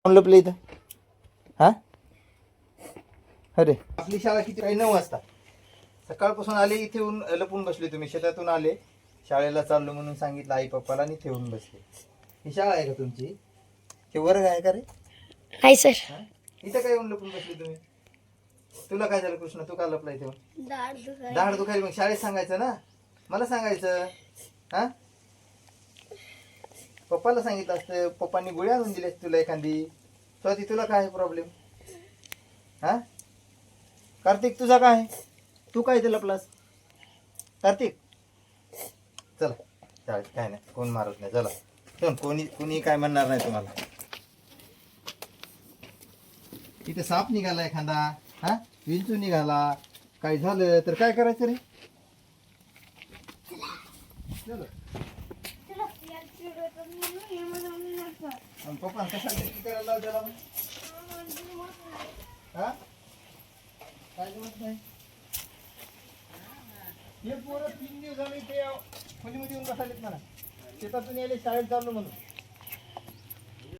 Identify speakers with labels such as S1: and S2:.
S1: लपलं इथं हा? अरे आपली शाळा किती काही 9 वाजता. सकाळपासून आले इथे येऊन लपून बसले. तुम्ही शेतातून आले, शाळेला चाललो म्हणून सांगितलं आई पप्पाला आणि इथे येऊन बसले. ही शाळा आहे का तुमची? हे वर्ग आहे का रे?
S2: नाही सर.
S1: इथं काय येऊन लपून बसले तुम्ही? तुला काय झालं कृष्ण? तू का लपला इथे? दाढ दुखायला मग शाळेत सांगायचं ना, मला सांगायचं. हा, पप्पाला सांगितलं असतं, पप्पांनी गोळी आणून दिली असती तुला एखादी. स्वाती तुला काय प्रॉब्लेम? हा कार्तिक तुझा काय? तू काय इथे लपलास? कार्तिक चला शाळेत काय नाही, कोण मारत नाही. चला चल, कोणी काय म्हणणार नाही तुम्हाला. इथे साप निघाला एखादा, हा विंचू निघाला, काय झालं तर काय करायचं रे? चल पप्पा कशाला करायला लावू त्याला? हा काय जमत नाही. हे पोरं 3 दिवस झाले ते खोलीमध्ये येऊन बसायलेत मला. शेतातून यायले शाळेत चाललो म्हणून.